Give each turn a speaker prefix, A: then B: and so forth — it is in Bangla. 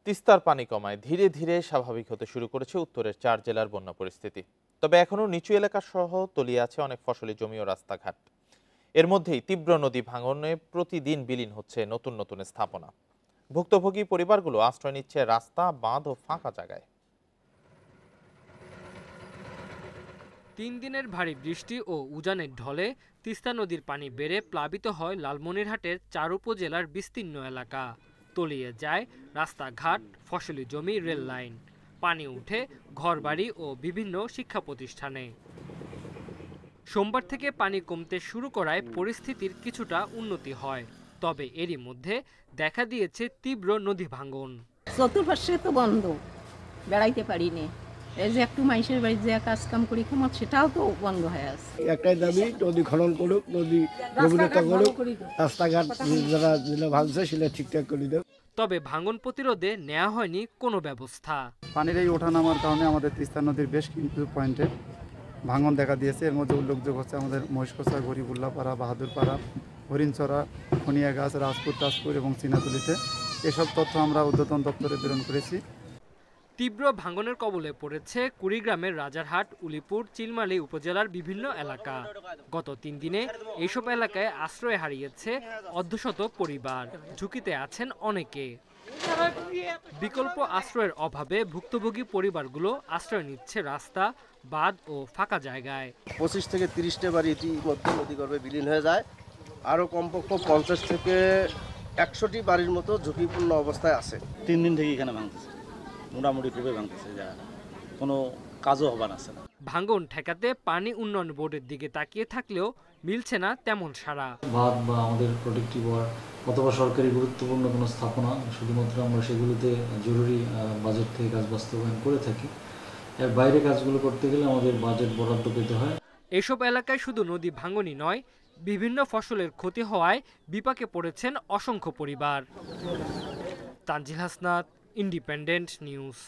A: তিস্তার পানি কমায় ধীরে ধীরে স্বাভাবিক হতে শুরু করেছে উত্তরের 4 জেলার বন্যা পরিস্থিতি। তবে এখনও নিচু এলাকা সহ তলিয়ে আছে অনেক ফসলি জমি ও রাস্তাঘাট। এর মধ্যেই তীব্র নদী ভাঙনে প্রতিদিন বিলীন হচ্ছে নতুন নতুন স্থাপনা। ভুক্তভোগী পরিবারগুলো আশ্রয় নিচ্ছে রাস্তা, বাঁধ ও ফাঁকা জায়গায়।
B: 3 দিনের ভারী বৃষ্টি ও উজানের ঢলে তিস্তা নদীর পানি বেড়ে প্লাবিত হয় লালমনিরহাটের 4 উপজেলার বিস্তীর্ণ এলাকা। তলিয়ে যায় রাস্তাঘাট, ফসলি জমি, রেল লাইন। পানি উঠে ঘরবাড়ি ও বিভিন্ন শিক্ষা প্রতিষ্ঠানে। সোমবার থেকে পানি কমতে শুরু করায় পরিস্থিতির কিছুটা উন্নতি হয়, তবে এরই মধ্যে দেখা দিয়েছে তীব্র নদী ভাঙন।
C: চতুর্পাশে তো বন্ধ, বেড়াইতে পারিনি। এই যে একটু মানুষের বাড়ি যে কাজ কাম করি ক্ষমত, সেটাও তো বন্ধ হয়ে আছে।
D: একটাই দাবি, নদী খনন করুক, নদী গভীরতা করুক, রাস্তাঘাট যারা ভাঙছে সেটা ঠিকঠাক করে দেব।
B: তবে ভাঙন প্রতিরোধে নেওয়া হয়নি কোনো ব্যবস্থা।
E: পানির এই ওঠানামার কারণে আমাদের তিস্তা নদীর বেশ কিছু পয়েন্টে ভাঙন দেখা দিয়েছে। এর মধ্যে উল্লেখযোগ্য হচ্ছে আমাদের মহেশকোচা, গরিবুল্লাপাড়া, বাহাদুরপাড়া, হরিণচড়া, খনিয়াগাছ, তাজপুর এবং চীনাতুলিতে। এসব তথ্য আমরা ঊর্ধ্বতন দপ্তরে প্রেরণ করেছি।
B: তীব্র ভাঙনের কবলে পড়েছে কুড়িগ্রামের রাজারহাট, উলিপুর, চিলমালী উপজেলার বিভিন্ন এলাকা। গত 3 দিনে এইসব এলাকায় আশ্রয় হারিয়েছে অর্ধশত পরিবার। ঝুঁকিতে আছেন অনেকে। বিকল্প আশ্রয়ের অভাবে ভুক্তভোগী পরিবারগুলো আশ্রয় নিচ্ছে রাস্তা, বাঁধ ও ফাঁকা জায়গায়।
F: 25 থেকে 30টা বাড়ি ইতিমধ্যে নদীগর্ভে বিলীন হয়ে যায়। আরও কমপক্ষে 50 থেকে 100টি বাড়ির মতো ঝুঁকিপূর্ণ অবস্থায় আছে।
G: 3 দিন থেকে এখানে ভাঙতেছে, মোটামুটি খুবই ভাঙতেছে, যা কোনো কাজও হবার আছে না।
B: ভাঙন ঠেকাতে পানি উন্নয়ন বোর্ডের দিকে তাকিয়ে থাকলেও মিলছে না তেমন সাড়া।
H: বাঁধ বা আমাদের প্রোটেক্টিভ ওয়াল অথবা সরকারি গুরুত্বপূর্ণ কোনো স্থাপনা, শুধুমাত্র আমরা সেগুলোতে জরুরি বাজেট থেকে কাজ বাস্তবায়ন করে থাকি। এর বাইরে কাজগুলো করতে গেলে আমাদের বাজেট বরাদ্দ পেতে হয়।
B: এসব এলাকায় শুধু নদী ভাঙনই নয়, বিভিন্ন ফসলের ক্ষতি হওয়ায় বিপাকে পড়েছেন অসংখ্য পরিবার। Tanzil Hasnat, independent news.